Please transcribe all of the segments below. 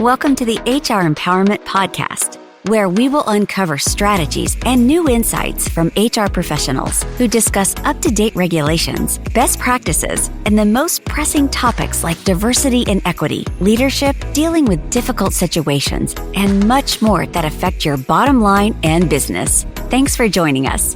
Welcome to the HR Empowerment Podcast, where we will uncover strategies and new insights from HR professionals who discuss up-to-date regulations, best practices, and the most pressing topics like diversity and equity, leadership, dealing with difficult situations, and much more that affect your bottom line and business. Thanks for joining us.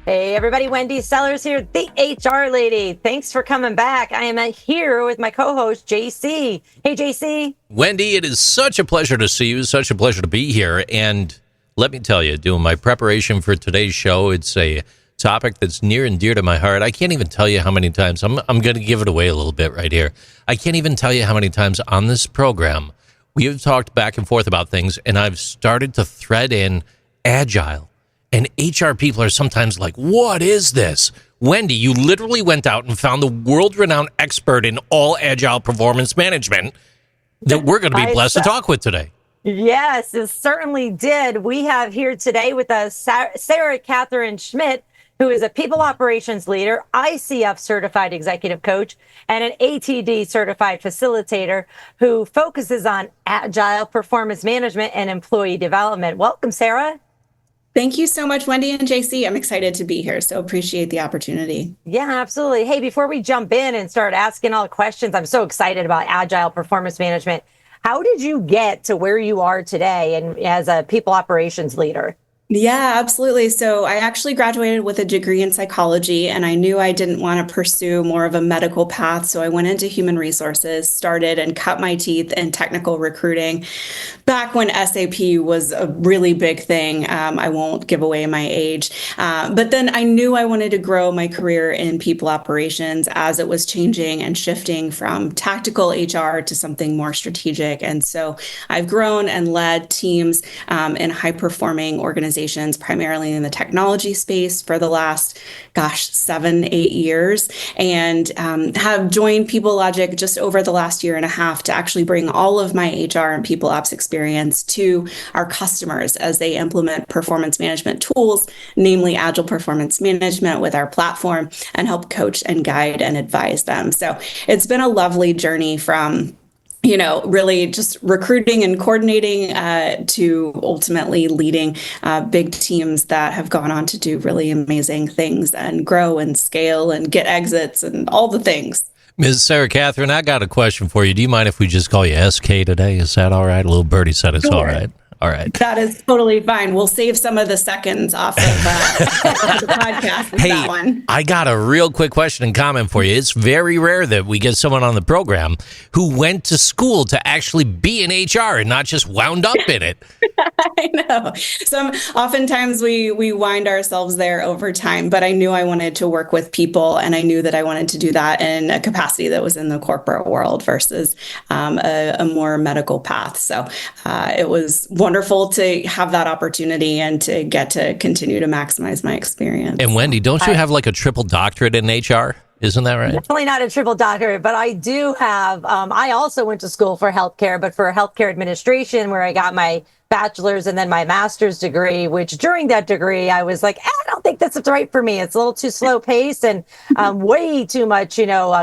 Hey everybody, Wendy Sellers here, the HR lady. Thanks for coming back. I am here with my co-host, JC. Hey, JC. Wendy, it is such a pleasure to see you. Such a pleasure to be here. And let me tell you, doing my preparation for today's show, it's a topic that's near and dear to my heart. I can't even tell you how many times, I'm going to give it away a little bit right here. I can't even tell you how many times on this program we have talked back and forth about things, and I've started to thread in Agile. And HR people are sometimes like, what is this? Wendy, you literally went out and found the world-renowned expert in all Agile performance management that we're going to be blessed to talk with today. Yes, it certainly did. We have here today with us Sarah Katherine Schmidt, who is a people operations leader, ICF certified executive coach, and an ATD certified facilitator who focuses on Agile performance management and employee development. Welcome, Sarah. Thank you so much, Wendy and JC. I'm excited to be here, so appreciate the opportunity. Yeah, absolutely. Hey, before we jump in and start asking all the questions, I'm so excited about Agile performance management. How did you get to where you are today and as a people operations leader? Yeah, absolutely. So I actually graduated with a degree in psychology, and I knew I didn't want to pursue more of a medical path. So I went into human resources, started and cut my teeth in technical recruiting back when SAP was a really big thing. I won't give away my age. But then I knew I wanted to grow my career in people operations as it was changing and shifting from tactical HR to something more strategic. And so I've grown and led teams in high-performing organizations, primarily in the technology space for the last, 7-8 years, and have joined PeopleLogic just over the last year and a half to actually bring all of my HR and people ops experience to our customers as they implement performance management tools, namely Agile performance management with our platform, and help coach and guide and advise them. So it's been a lovely journey from really just recruiting and coordinating to ultimately leading big teams that have gone on to do really amazing things and grow and scale and get exits and all the things. Ms. Sarah Katherine, I got a question for you. Do you mind if we just call you SK today? Is that all right? A little birdie said it's all right. All right. That is totally fine. We'll save some of the seconds off of the podcast with that one. I got a real quick question and comment for you. It's very rare that we get someone on the program who went to school to actually be in HR and not just wound up in it. I know. Oftentimes we wind ourselves there over time, but I knew I wanted to work with people, and I knew that I wanted to do that in a capacity that was in the corporate world versus a more medical path. So it was wonderful to have that opportunity and to get to continue to maximize my experience. And Wendy, don't you have like a triple doctorate in HR? Isn't that right? Definitely not a triple doctorate, but I do have, I also went to school for healthcare, but for healthcare administration, where I got my bachelor's and then my master's degree, which during that degree, I was like, I don't think that's right for me. It's a little too slow paced and way too much,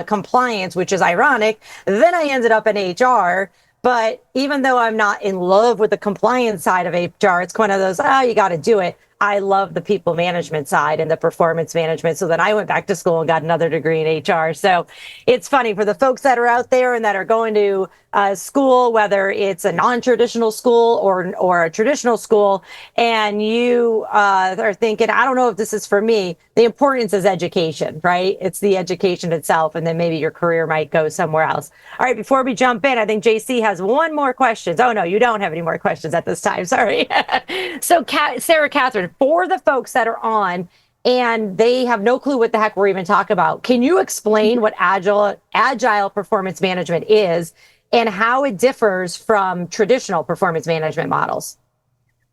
compliance, which is ironic. Then I ended up in HR. But even though I'm not in love with the compliance side of HR, it's one of those, you got to do it. I love the people management side and the performance management. So then I went back to school and got another degree in HR. So it's funny for the folks that are out there and that are going to school, whether it's a non-traditional school or a traditional school, and you are thinking, I don't know if this is for me. The importance is education, right? It's the education itself, and then maybe your career might go somewhere else. All right, before we jump in, I think JC has one more question. Oh, no, you don't have any more questions at this time. Sorry. So Sarah Katherine, for the folks that are on and they have no clue what the heck we're even talking about, can you explain what Agile performance management is and how it differs from traditional performance management models?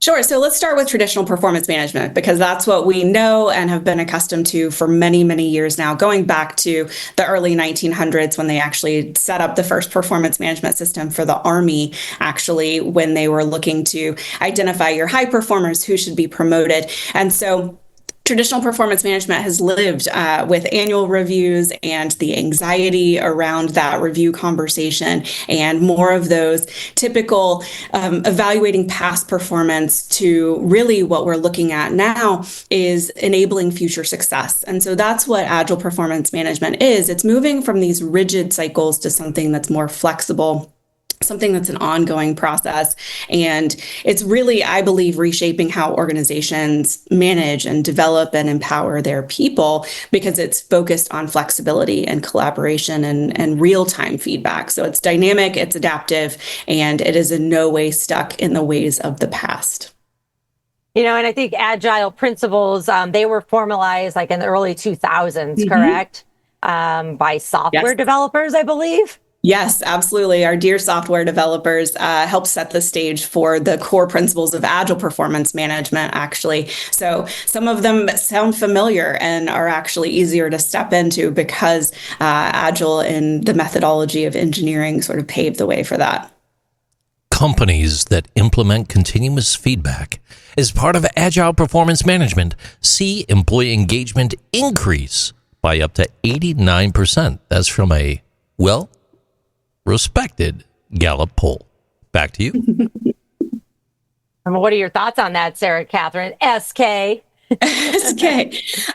Sure. So let's start with traditional performance management, because that's what we know and have been accustomed to for many, many years now, going back to the early 1900s when they actually set up the first performance management system for the Army, actually, when they were looking to identify your high performers who should be promoted. And so Traditional performance management has lived with annual reviews and the anxiety around that review conversation, and more of those typical evaluating past performance to really what we're looking at now is enabling future success. And so that's what Agile performance management is. It's moving from these rigid cycles to something that's more flexible, something that's an ongoing process. And it's really, I believe, reshaping how organizations manage and develop and empower their people, because it's focused on flexibility and collaboration and real-time feedback. So it's dynamic, it's adaptive, and it is in no way stuck in the ways of the past. And I think Agile principles, they were formalized like in the early 2000s, correct? By software developers, I believe. Yes, absolutely. Our dear software developers helped set the stage for the core principles of Agile performance management, actually. So some of them sound familiar and are actually easier to step into because Agile and the methodology of engineering sort of paved the way for that. Companies that implement continuous feedback as part of Agile performance management see employee engagement increase by up to 89%. That's from a, respected Gallup poll. Back to you. What are your thoughts on that, Sarah Catherine? SK.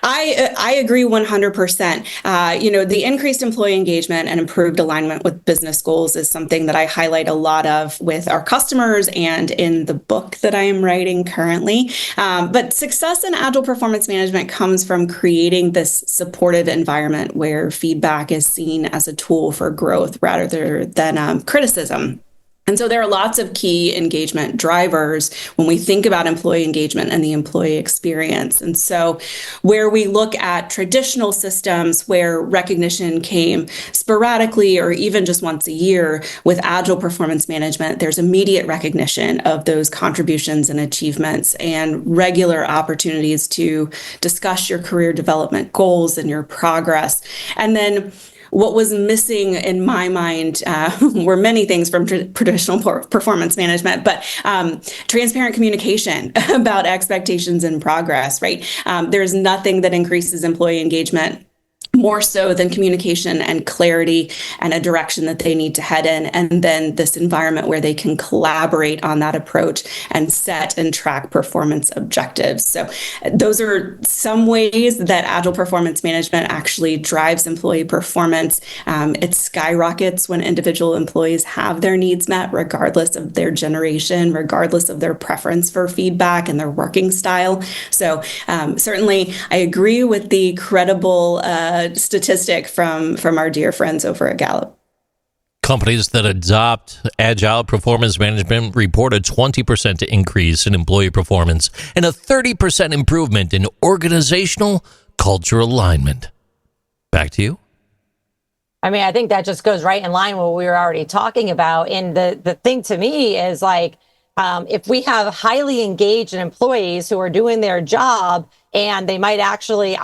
I agree 100%. The increased employee engagement and improved alignment with business goals is something that I highlight a lot of with our customers and in the book that I am writing currently. But success in Agile performance management comes from creating this supportive environment where feedback is seen as a tool for growth rather than criticism. And so there are lots of key engagement drivers when we think about employee engagement and the employee experience. And so where we look at traditional systems where recognition came sporadically or even just once a year, with Agile performance management, there's immediate recognition of those contributions and achievements and regular opportunities to discuss your career development goals and your progress. And then what was missing in my mind were many things from traditional performance management, but transparent communication about expectations and progress, right? There's nothing that increases employee engagement more so than communication and clarity and a direction that they need to head in, and then this environment where they can collaborate on that approach and set and track performance objectives. So those are some ways that Agile performance management actually drives employee performance. It skyrockets when individual employees have their needs met, regardless of their generation, regardless of their preference for feedback and their working style. So certainly I agree with the credible statistic from our dear friends over at Gallup. Companies that adopt Agile performance management report a 20% increase in employee performance and a 30% improvement in organizational cultural alignment. Back to you. I think that just goes right in line with what we were already talking about. And the thing to me is like, if we have highly engaged employees who are doing their job and they might actually,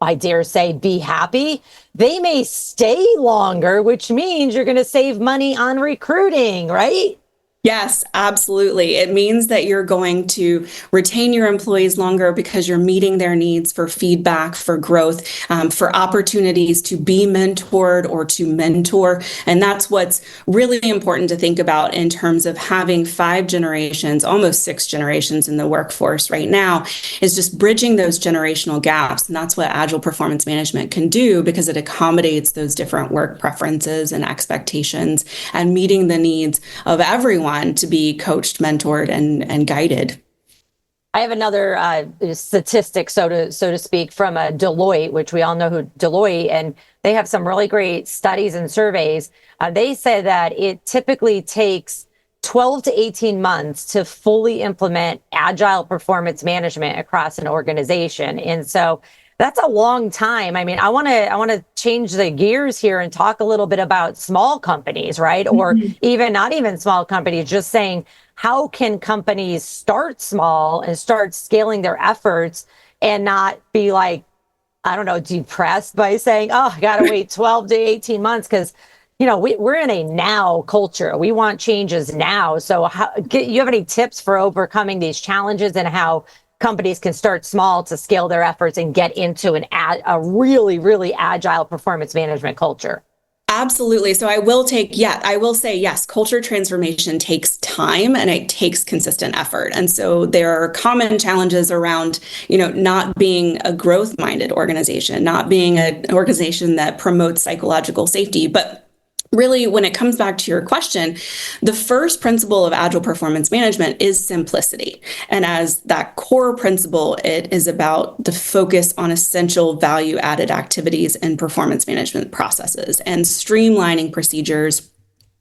I dare say, be happy, they may stay longer, which means you're going to save money on recruiting, right? Yes, absolutely. It means that you're going to retain your employees longer because you're meeting their needs for feedback, for growth, for opportunities to be mentored or to mentor. And that's what's really important to think about in terms of having 5 generations, almost 6 generations in the workforce right now, is just bridging those generational gaps. And that's what Agile performance management can do, because it accommodates those different work preferences and expectations and meeting the needs of everyone to be coached, mentored, and guided. I have another statistic, so to speak, from Deloitte, which we all know who Deloitte, and they have some really great studies and surveys. They say that it typically takes 12 to 18 months to fully implement Agile performance management across an organization. And so that's a long time. I want to change the gears here and talk a little bit about small companies, right? Or even not even small companies, just saying, how can companies start small and start scaling their efforts and not be like, depressed by saying, I got to wait 12 to 18 months because, we're in a now culture. We want changes now. So you have any tips for overcoming these challenges and how companies can start small to scale their efforts and get into a really, really agile performance management culture. Absolutely. So I will say, yes, culture transformation takes time and it takes consistent effort. And so there are common challenges around, not being a growth-minded organization, not being an organization that promotes psychological safety. But really, when it comes back to your question, the first principle of Agile performance management is simplicity. And as that core principle, it is about the focus on essential value-added activities and performance management processes and streamlining procedures,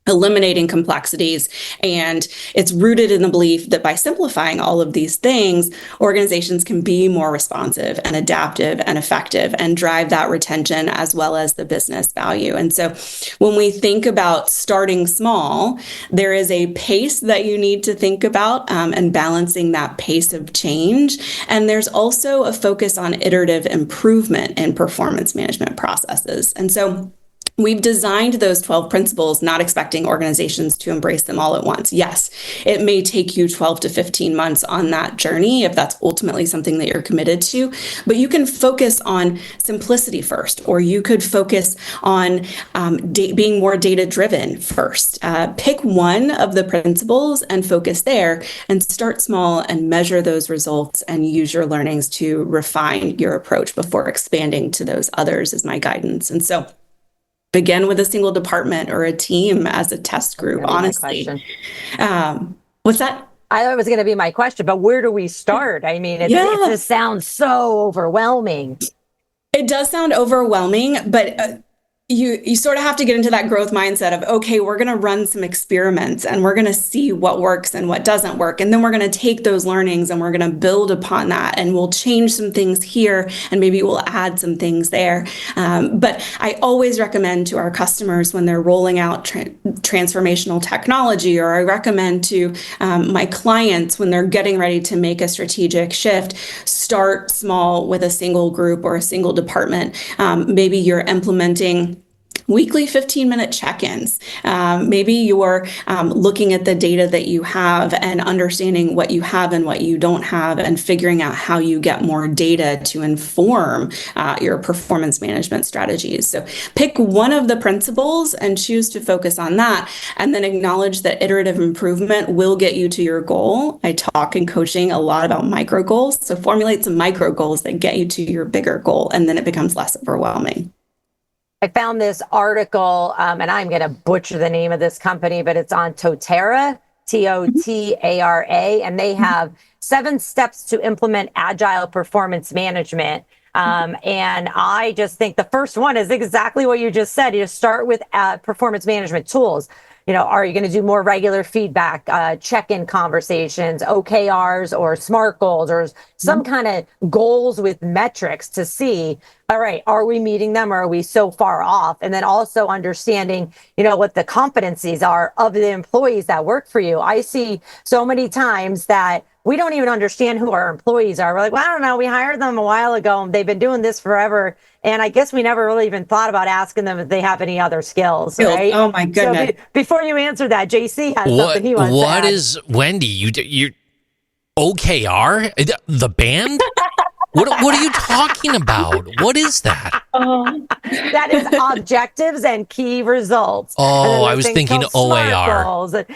eliminating complexities. And it's rooted in the belief that by simplifying all of these things, organizations can be more responsive and adaptive and effective and drive that retention as well as the business value. And so when we think about starting small, there is a pace that you need to think about and balancing that pace of change. And there's also a focus on iterative improvement in performance management processes. And so we've designed those 12 principles, not expecting organizations to embrace them all at once. Yes, it may take you 12 to 15 months on that journey if that's ultimately something that you're committed to, but you can focus on simplicity first, or you could focus on being more data-driven first. Pick one of the principles and focus there, and start small and measure those results and use your learnings to refine your approach before expanding to those others is my guidance. And so begin with a single department or a team as a test group, honestly. What's that? I thought it was going to be my question, but where do we start? I mean, it just sounds so overwhelming. It does sound overwhelming, but you sort of have to get into that growth mindset of, okay, we're going to run some experiments and we're going to see what works and what doesn't work. And then we're going to take those learnings and we're going to build upon that, and we'll change some things here and maybe we'll add some things there. But I always recommend to our customers when they're rolling out transformational technology, or I recommend to my clients when they're getting ready to make a strategic shift, start small with a single group or a single department. Maybe you're implementing weekly 15-minute check-ins. Maybe you're looking at the data that you have and understanding what you have and what you don't have, and figuring out how you get more data to inform your performance management strategies. So pick one of the principles and choose to focus on that, and then acknowledge that iterative improvement will get you to your goal. I talk in coaching a lot about micro goals. So formulate some micro goals that get you to your bigger goal, and then it becomes less overwhelming. I found this article, and I'm going to butcher the name of this company, but it's on Totara, Totara, and they have 7 steps to implement agile performance management. And I just think the first one is exactly what you just said. You start with performance management tools. Are you going to do more regular feedback, check-in conversations, OKRs or SMART goals, or some kind of goals with metrics to see, all right, are we meeting them, or are we so far off? And then also understanding, what the competencies are of the employees that work for you. I see so many times that we don't even understand who our employees are. We're like, well, I don't know. We hired them a while ago and they've been doing this forever. And I guess we never really even thought about asking them if they have any other skills. Right? Oh my goodness. So before you answer that, JC has something he wants to add. What is, Wendy, you OKR? The band? What are you talking about? What is that? That is objectives and key results. Oh, I was thinking OAR. Goals. And,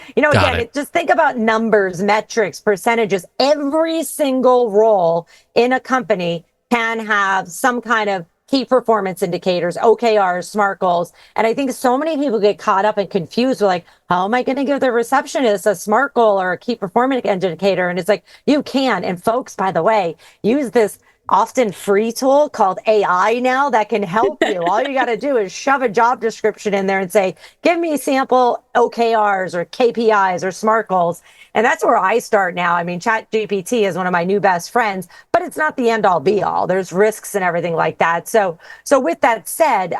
just think about numbers, metrics, percentages. Every single role in a company can have some kind of key performance indicators, OKRs, SMART goals. And I think so many people get caught up and confused. We're like, how am I going to give the receptionist a SMART goal or a key performance indicator? And it's like, you can. And folks, by the way, use this often free tool called AI now that can help you. All you got to do is shove a job description in there and say, give me sample OKRs or KPIs or SMART goals. And that's where I start now. I mean, ChatGPT is one of my new best friends, but it's not the end all be all. There's risks and everything like that. So with that said,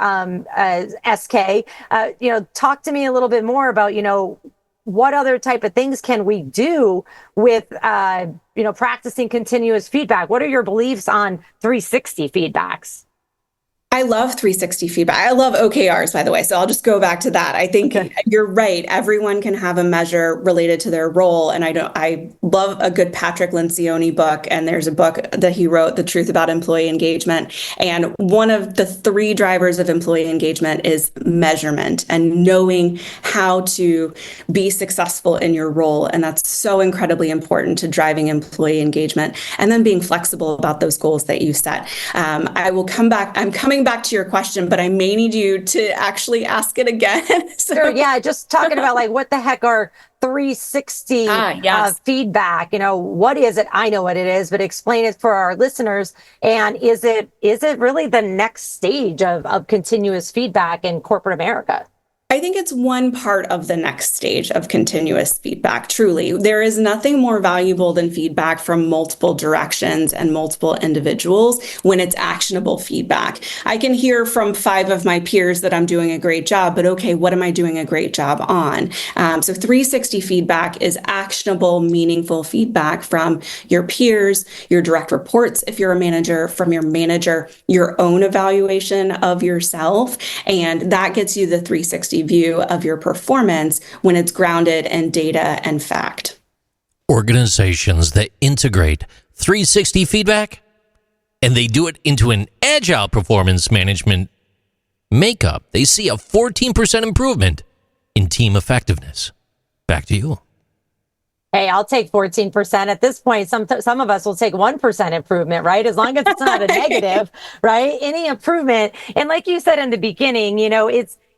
SK, talk to me a little bit more about, what other type of things can we do with, practicing continuous feedback? What are your beliefs on 360 feedbacks? I love 360 feedback. I love OKRs, by the way. So I'll just go back to that. I think you're right. Everyone can have a measure related to their role. And I love a good Patrick Lencioni book. And there's a book that he wrote, The Truth About Employee Engagement. And one of the 3 drivers of employee engagement is measurement and knowing how to be successful in your role. And that's so incredibly important to driving employee engagement, and then being flexible about those goals that you set. I will come back. I'm coming back to your question, but I may need you to actually ask it again. Sure. Yeah. Just talking about like what the heck are 360 yes. Feedback? What is it? I know what it is, but explain it for our listeners. And is it really the next stage of continuous feedback in corporate America? I think it's one part of the next stage of continuous feedback. Truly, there is nothing more valuable than feedback from multiple directions and multiple individuals when it's actionable feedback. I can hear from 5 of my peers that I'm doing a great job, but okay, what am I doing a great job on? So 360 feedback is actionable, meaningful feedback from your peers, your direct reports, if you're a manager, from your manager, your own evaluation of yourself. And that gets you the 360 view of your performance when it's grounded in data and fact. Organizations that integrate 360 feedback and they do it into an agile performance management makeup, they see a 14% improvement in team effectiveness. Back to you. Hey, I'll take 14%. At this point, some of us will take 1% improvement, right? As long as it's not a negative, right? Any improvement. And like you said in the beginning,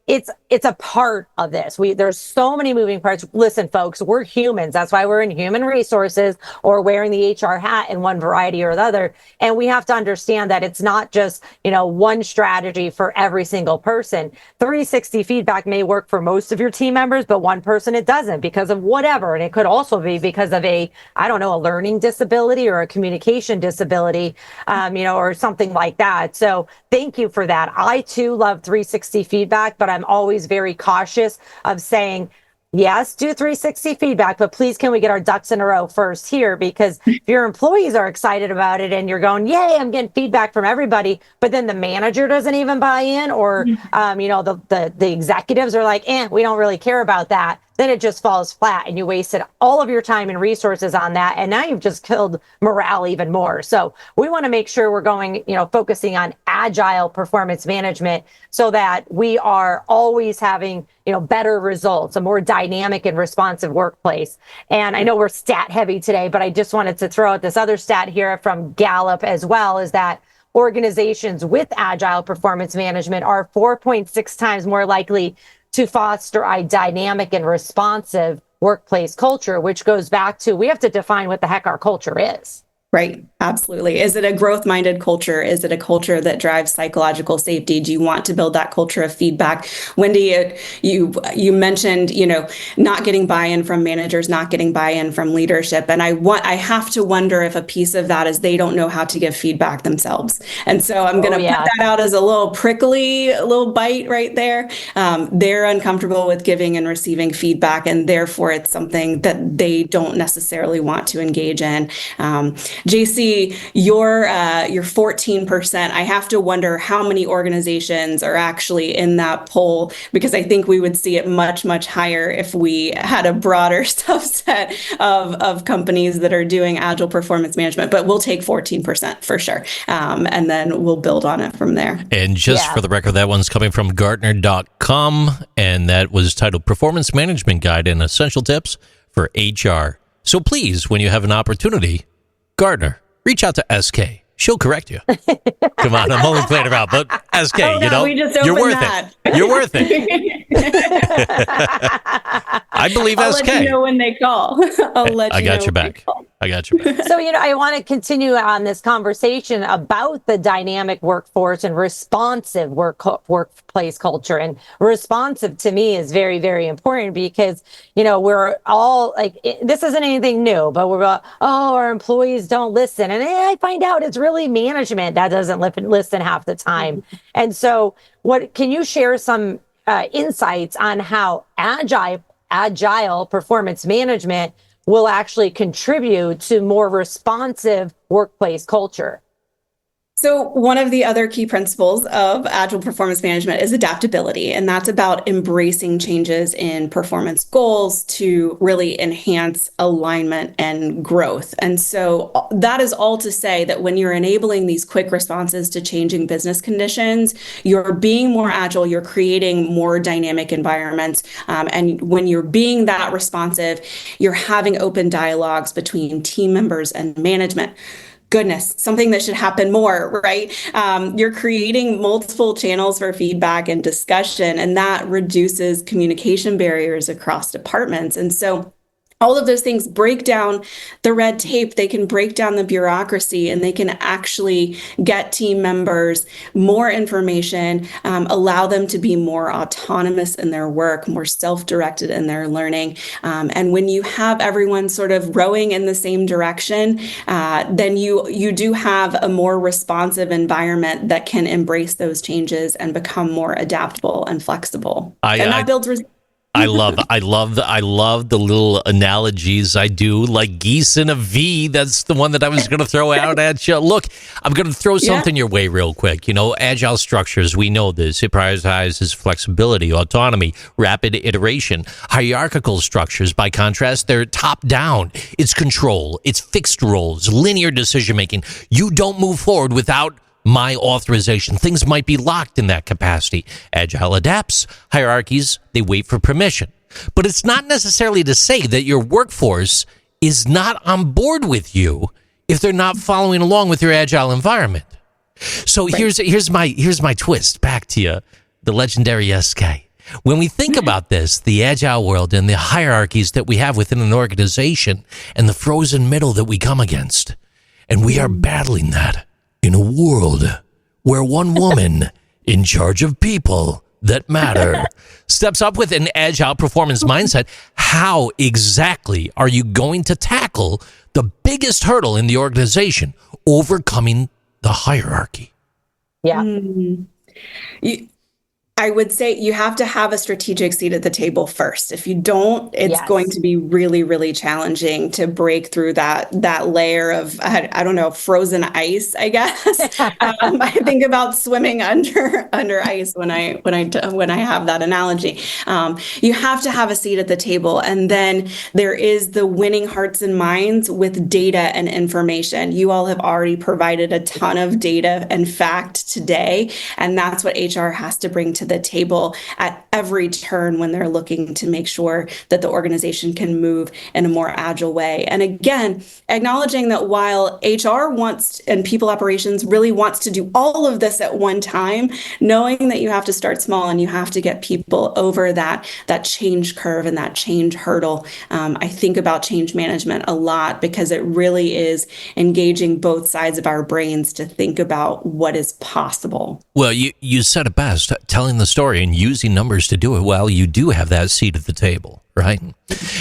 it's a part of this. There's so many moving parts. Listen, folks, we're humans. That's why we're in human resources or wearing the HR hat in one variety or the other. And we have to understand that it's not just, one strategy for every single person. 360 feedback may work for most of your team members, but one person it doesn't because of whatever. And it could also be because of a learning disability or a communication disability, or something like that. So thank you for that. I too love 360 feedback, but I'm always very cautious of saying, yes, do 360 feedback, but please can we get our ducks in a row first here? Because if your employees are excited about it and you're going, yay, I'm getting feedback from everybody, but then the manager doesn't even buy in, or the executives are like, we don't really care about that, then it just falls flat and you wasted all of your time and resources on that. And now you've just killed morale even more. So we want to make sure we're going, focusing on agile performance management so that we are always having, better results, a more dynamic and responsive workplace. And I know we're stat heavy today, but I just wanted to throw out this other stat here from Gallup as well, is that organizations with agile performance management are 4.6 times more likely to foster a dynamic and responsive workplace culture, which goes back to, we have to define what the heck our culture is. Right. Absolutely. Is it a growth-minded culture? Is it a culture that drives psychological safety? Do you want to build that culture of feedback? Wendy, you mentioned, not getting buy-in from managers, not getting buy-in from leadership. And I have to wonder if a piece of that is they don't know how to give feedback themselves. And so I'm going to put that out as a little prickly little bite right there. They're uncomfortable with giving and receiving feedback, and therefore it's something that they don't necessarily want to engage in. JC, your 14%, I have to wonder how many organizations are actually in that poll, because I think we would see it much, much higher if we had a broader subset of companies that are doing agile performance management. But we'll take 14% for sure. And then we'll build on it from there. And just for the record, that one's coming from Gartner.com, and that was titled Performance Management Guide and Essential Tips for HR. So please, when you have an opportunity, Gartner, reach out to SK. She'll correct you. Come on, I'm only playing around, but SK, you're worth it. You're worth it. I believe I'll SK. Let you know when they call. I got your back. So, I want to continue on this conversation about the dynamic workforce and responsive workplace culture. And responsive to me is very, very important because, we're all like, this isn't anything new, but we're like, our employees don't listen. And I find out it's really management that doesn't listen half the time. And so can you share some insights on how agile performance management will actually contribute to more responsive workplace culture? So one of the other key principles of Agile performance management is adaptability, and that's about embracing changes in performance goals to really enhance alignment and growth. And so that is all to say that when you're enabling these quick responses to changing business conditions, you're being more agile, you're creating more dynamic environments. And when you're being that responsive, you're having open dialogues between team members and management. Goodness, something that should happen more, right? You're creating multiple channels for feedback and discussion, and that reduces communication barriers across departments. And so all of those things break down the red tape, they can break down the bureaucracy, and they can actually get team members more information, allow them to be more autonomous in their work, more self-directed in their learning. And when you have everyone sort of rowing in the same direction, then you do have a more responsive environment that can embrace those changes and become more adaptable and flexible. And that builds resilience. I love the little analogies I do, like geese in a V. That's the one that I was going to throw out at you. Look, I'm going to throw something your way real quick. You know, agile structures, we know this. It prioritizes flexibility, autonomy, rapid iteration. Hierarchical structures, by contrast, they're top down. It's control. It's fixed roles, linear decision making. You don't move forward without my authorization. Things might be locked in that capacity. Agile adapts. Hierarchies, they wait for permission. But it's not necessarily to say that your workforce is not on board with you if they're not following along with your agile environment. So here's my twist back to you, the legendary SK. When we think about this, the agile world and the hierarchies that we have within an organization and the frozen middle that we come against, and we are battling that in a world where one woman in charge of people that matter steps up with an agile performance mindset, how exactly are you going to tackle the biggest hurdle in the organization, overcoming the hierarchy? Yeah. I would say you have to have a strategic seat at the table first. If you don't, it's going to be really, really challenging to break through that layer of, I don't know, frozen ice, I guess. I think about swimming under ice when I have that analogy. You have to have a seat at the table. And then there is the winning hearts and minds with data and information. You all have already provided a ton of data and fact today. And that's what HR has to bring to the table at every turn when they're looking to make sure that the organization can move in a more agile way. And again, acknowledging that while HR wants and people operations really wants to do all of this at one time, knowing that you have to start small and you have to get people over that change curve and that change hurdle. I think about change management a lot because it really is engaging both sides of our brains to think about what is possible. Well, you said it best, telling the story and using numbers to do it well. You do have that seat at the table, right?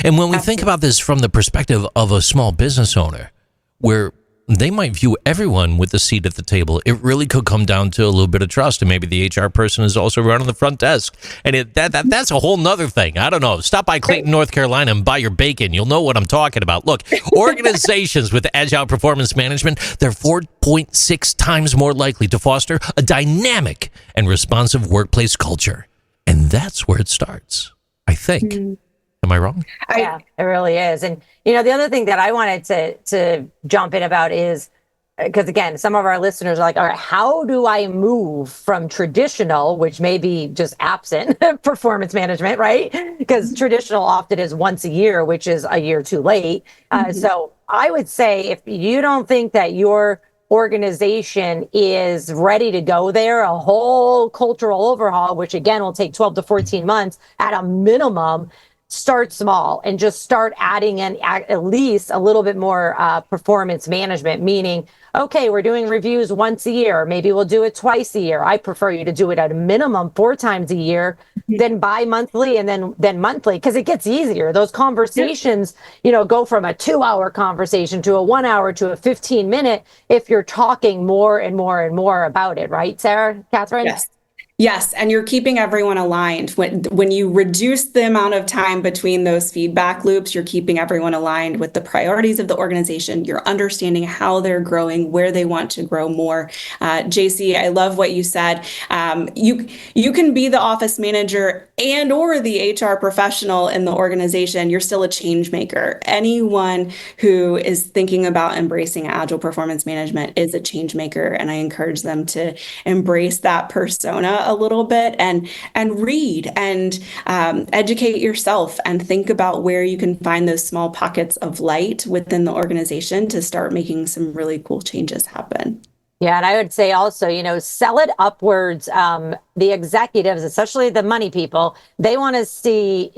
And when we think about this from the perspective of a small business owner, where they might view everyone with a seat at the table, it really could come down to a little bit of trust. And maybe the HR person is also running the front desk. And that's a whole nother thing. I don't know. Stop by Clayton, North Carolina and buy your bacon. You'll know what I'm talking about. Look, organizations with agile performance management, they're 4.6 times more likely to foster a dynamic and responsive workplace culture. And that's where it starts, I think. Am I wrong? Yeah, it really is. And, you know, the other thing that I wanted to jump in about is, because again, some of our listeners are like, all right, how do I move from traditional, which may be just absent performance management, right? Because traditional often is once a year, which is a year too late. So I would say if you don't think that your organization is ready to go there, a whole cultural overhaul, which again will take 12 to 14 months at a minimum, start small and just start adding in at least a little bit more performance management, meaning, okay, we're doing reviews once a year. Maybe we'll do it twice a year. I prefer you to do it at a minimum 4 times a year, then bi-monthly and then monthly, because it gets easier. Those conversations, you know, go from a 2-hour conversation to a 1 hour to a 15-minute if you're talking more and more and more about it. Right, Sarah, Katherine? Yes. Yes, and you're keeping everyone aligned. When you reduce the amount of time between those feedback loops, you're keeping everyone aligned with the priorities of the organization. You're understanding how they're growing, where they want to grow more. JC, I love what you said. You can be the office manager and or the HR professional in the organization. You're still a change maker. Anyone who is thinking about embracing agile performance management is a change maker, and I encourage them to embrace that persona a little bit and read and educate yourself and think about where you can find those small pockets of light within the organization to start making some really cool changes happen. Yeah, and I would say also, sell it upwards. The executives, especially the money people, they want to see,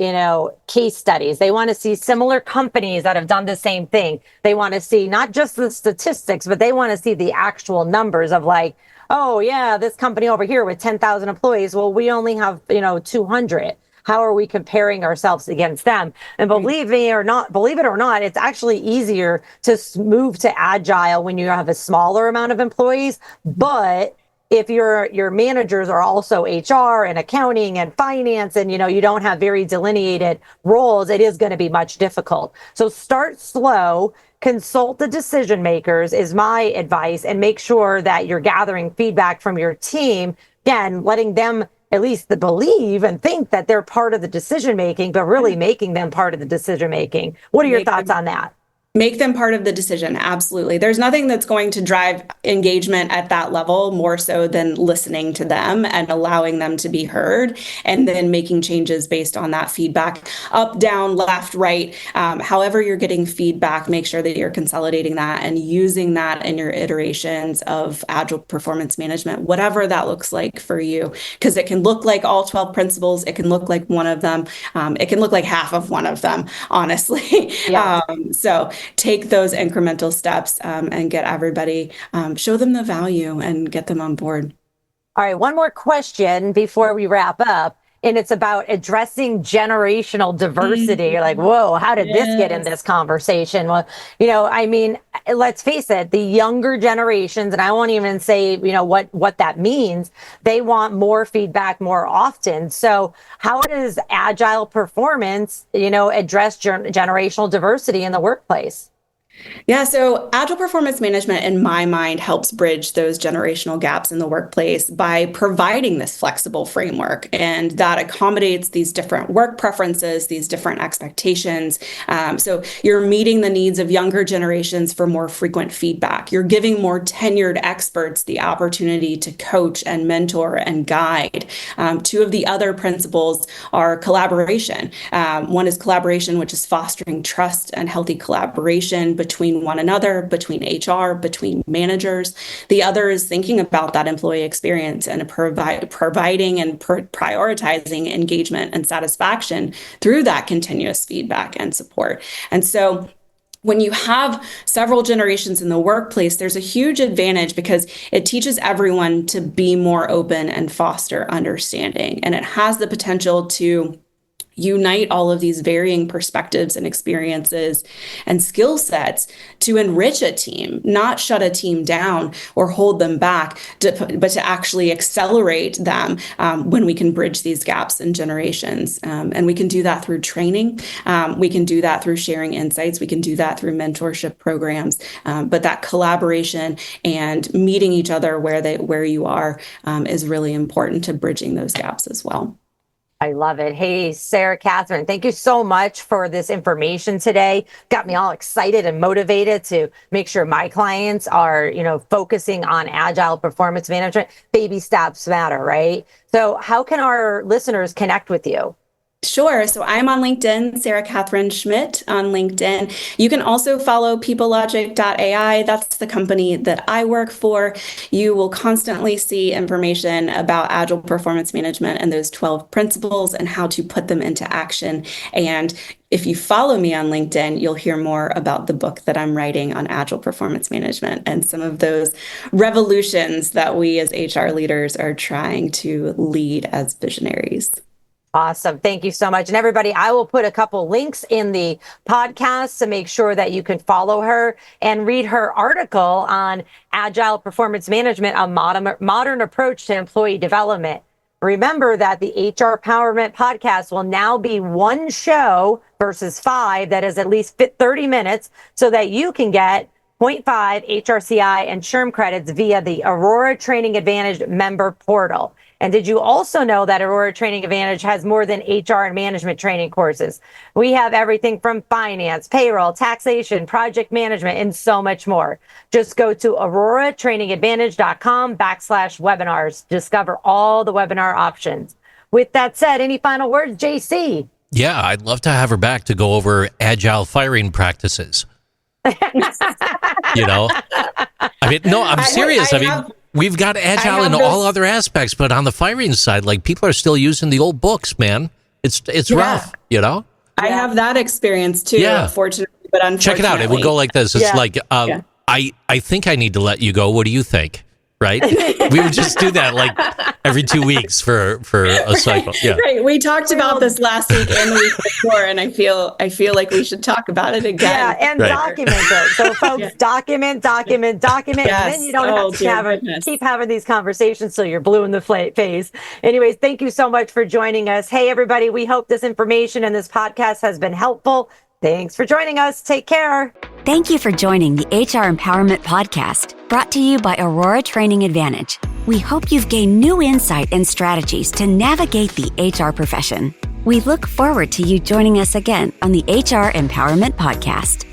case studies. They want to see similar companies that have done the same thing. They want to see not just the statistics, but they want to see the actual numbers of like, oh yeah, this company over here with 10,000 employees. Well, we only have, 200. How are we comparing ourselves against them? And believe it or not, it's actually easier to move to agile when you have a smaller amount of employees. But if your managers are also HR and accounting and finance, and you don't have very delineated roles, it is going to be much difficult. So start slow. Consult the decision makers is my advice, and make sure that you're gathering feedback from your team. Again, letting them at least believe and think that they're part of the decision making, but really making them part of the decision making. What are your thoughts on that? Make them part of the decision. Absolutely. There's nothing that's going to drive engagement at that level more so than listening to them and allowing them to be heard, and then making changes based on that feedback, up, down, left, right. However you're getting feedback, make sure that you're consolidating that and using that in your iterations of agile performance management, whatever that looks like for you, because it can look like all 12 principles. It can look like one of them. It can look like half of one of them, honestly. Yeah. So take those incremental steps and get everybody, show them the value and get them on board. All right, one more question before we wrap up, and it's about addressing generational diversity. You're like, whoa, how did this get in this conversation? Well, let's face it, the younger generations, and I won't even say, what that means, they want more feedback more often. So how does agile performance, address generational diversity in the workplace? Yeah, so agile performance management, in my mind, helps bridge those generational gaps in the workplace by providing this flexible framework, and that accommodates these different work preferences, these different expectations. So you're meeting the needs of younger generations for more frequent feedback. You're giving more tenured experts the opportunity to coach and mentor and guide. Two of the other principles are collaboration. One is collaboration, which is fostering trust and healthy collaboration between one another, between HR, between managers. The other is thinking about that employee experience and providing and prioritizing engagement and satisfaction through that continuous feedback and support. And so when you have several generations in the workplace, there's a huge advantage because it teaches everyone to be more open and foster understanding. And it has the potential to unite all of these varying perspectives and experiences and skill sets to enrich a team, not shut a team down or hold them back, but to actually accelerate them when we can bridge these gaps in generations. And we can do that through training. We can do that through sharing insights. We can do that through mentorship programs. But that collaboration and meeting each other where you are is really important to bridging those gaps as well. I love it. Hey, Sarah, Katherine, thank you so much for this information today. Got me all excited and motivated to make sure my clients are, focusing on agile performance management. Baby steps matter, right? So how can our listeners connect with you? Sure. So I'm on LinkedIn, Sarah Katherine Schmidt on LinkedIn. You can also follow peoplelogic.ai. That's the company that I work for. You will constantly see information about agile performance management and those 12 principles and how to put them into action. And if you follow me on LinkedIn, you'll hear more about the book that I'm writing on agile performance management and some of those revolutions that we as HR leaders are trying to lead as visionaries. Awesome. Thank you so much. And everybody, I will put a couple links in the podcast to make sure that you can follow her and read her article on agile performance management, a modern approach to employee development. Remember that the HR Empowerment podcast will now be one show versus 5 that is at least 30 minutes so that you can get 0.5 HRCI and SHRM credits via the Aurora Training Advantage member portal. And did you also know that Aurora Training Advantage has more than HR and management training courses? We have everything from finance, payroll, taxation, project management, and so much more. Just go to auroratrainingadvantage.com/webinars. Discover all the webinar options. With that said, any final words, JC? Yeah, I'd love to have her back to go over agile firing practices. You know, I mean, no, I'm serious. I mean, we've got agile in all other aspects, but on the firing side, like, people are still using the old books, man. It's rough, you know? I have that experience too, fortunately, but unfortunately. Check it out. It would go like this. It's like, I think I need to let you go. What do you think? Right? We would just do that like every 2 weeks for a cycle. Yeah. Right. We talked about this last week and the week before, and I feel like we should talk about it again. Yeah, and document it. So folks, document, Yes. and then you don't have to keep having these conversations so you're blue in the face. Anyways, thank you so much for joining us. Hey, everybody, we hope this information and this podcast has been helpful. Thanks for joining us. Take care. Thank you for joining the HR Empowerment Podcast, brought to you by Aurora Training Advantage. We hope you've gained new insight and strategies to navigate the HR profession. We look forward to you joining us again on the HR Empowerment Podcast.